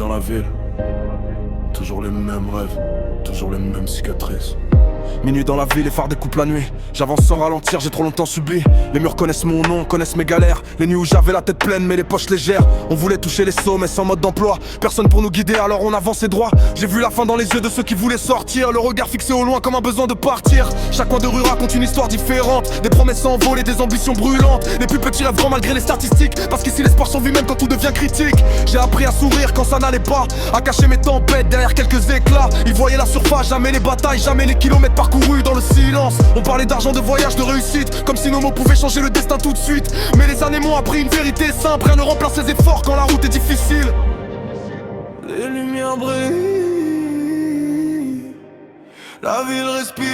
dans la ville, toujours les mêmes rêves, toujours les mêmes cicatrices. Minuit dans la ville, les phares découpent la nuit. J'avance sans ralentir, j'ai trop longtemps subi. Les murs connaissent mon nom, connaissent mes galères. Les nuits où j'avais la tête pleine mais les poches légères. On voulait toucher les sommets sans mode d'emploi. Personne pour nous guider alors on avançait droit. J'ai vu la fin dans les yeux de ceux qui voulaient sortir. Le regard fixé au loin comme un besoin de partir. Chaque coin de rue raconte une histoire différente. Des promesses envolées, des ambitions brûlantes. Les plus petits rêves grands malgré les statistiques. Parce qu'ici l'espoir survit même quand tout devient critique. J'ai appris à sourire quand ça n'allait pas, à cacher mes tempêtes derrière quelques éclats. Ils voyaient la surface, jamais les batailles, jamais les kilomètres parcourus dans le silence. On parlait d'argent, de voyage, de réussite, comme si nos mots pouvaient changer le destin tout de suite. Mais les années m'ont appris une vérité simple, rien ne remplace les efforts quand la route est difficile. Les lumières brillent, la ville respire,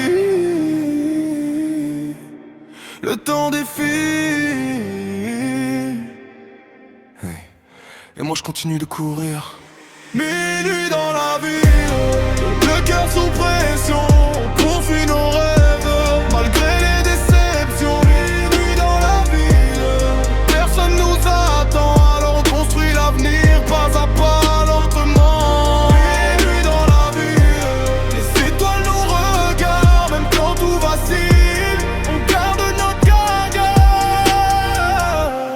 le temps défile. Et moi je continue de courir. Minuit dans la ville, le cœur sous pression, on poursuit nos rêves, malgré les déceptions. Minuit dans la ville, personne nous attend, alors on construit l'avenir pas à pas, lentement. Minuit dans la ville, les étoiles nous regardent, même quand tout vacille, on garde notre gaga.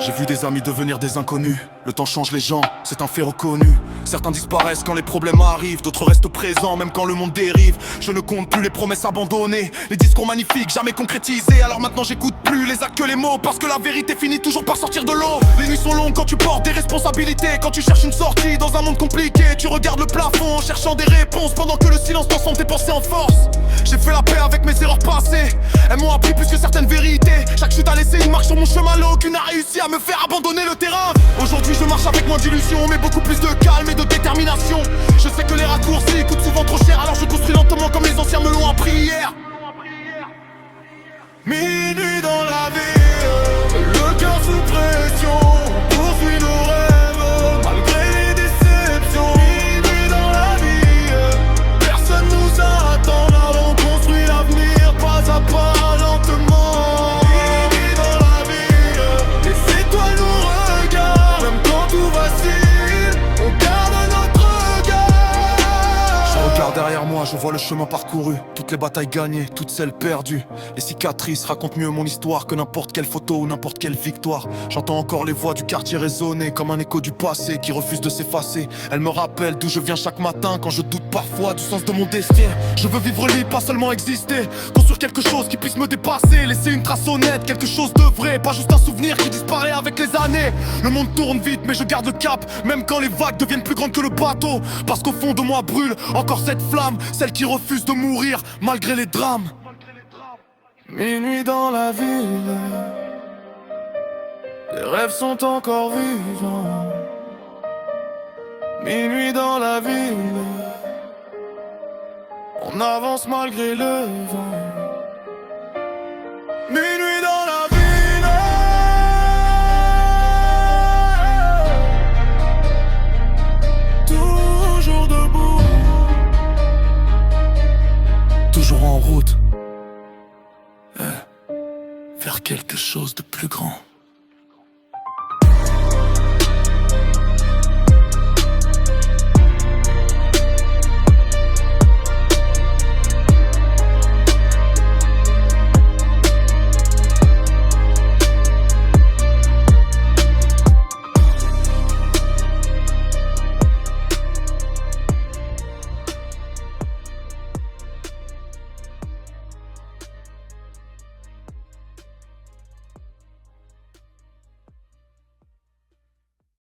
J'ai vu des amis devenir des inconnus. Le temps change les gens, c'est un fait reconnu. Certains disparaissent quand les problèmes arrivent, d'autres restent présents même quand le monde dérive. Je ne compte plus les promesses abandonnées, les discours magnifiques jamais concrétisés. Alors maintenant j'écoute plus les actes que les mots, parce que la vérité finit toujours par sortir de l'eau. Les nuits sont longues quand tu portes des responsabilités, quand tu cherches une sortie dans un monde compliqué. Tu regardes le plafond en cherchant des réponses, pendant que le silence transforme tes pensées en force. J'ai fait la paix avec mes erreurs passées, elles m'ont appris plus que certaines vérités. Chaque chute a laissé une marque sur mon chemin, là aucune a réussi à me faire abandonner le terrain. Aujourd'hui je marche avec moins d'illusions, mais beaucoup plus de calme et de détermination. Je sais que les raccourcis coûtent souvent trop cher, alors je construis lentement comme les anciens me l'ont appris hier. Minuit dans la ville, le cœur sous pression, on poursuit nos rêves, malgré les déceptions. Minuit dans la vie, personne nous attend, alors on construit l'avenir pas à pas, lentement. Minuit dans la ville, les étoiles nous regardent, même quand tout vacille, on garde notre regard. Je regarde derrière moi, je vois le chemin parcouru, toutes les batailles gagnées, toutes celles perdues. Les cicatrices racontent mieux mon histoire que n'importe quelle photo ou n'importe quelle victoire. J'entends encore les voix du quartier résonner comme un écho du passé qui refuse de s'effacer. Elles me rappellent d'où je viens chaque matin quand je doute parfois du sens de mon destin. Je veux vivre libre, pas seulement exister, construire quelque chose qui puisse me dépasser, laisser une trace honnête, quelque chose de vrai, pas juste un souvenir qui disparaît avec les années. Le monde tourne vite mais je garde le cap, même quand les vagues deviennent plus grandes que le bateau. Parce qu'au fond de moi brûle encore cette flamme, celle qui refuse de mourir malgré les drames. Minuit dans la ville, les rêves sont encore vivants. Minuit dans la ville, on avance malgré le vent. Minuit dans la ville, toujours debout, Toujours en route vers quelque chose de plus grand.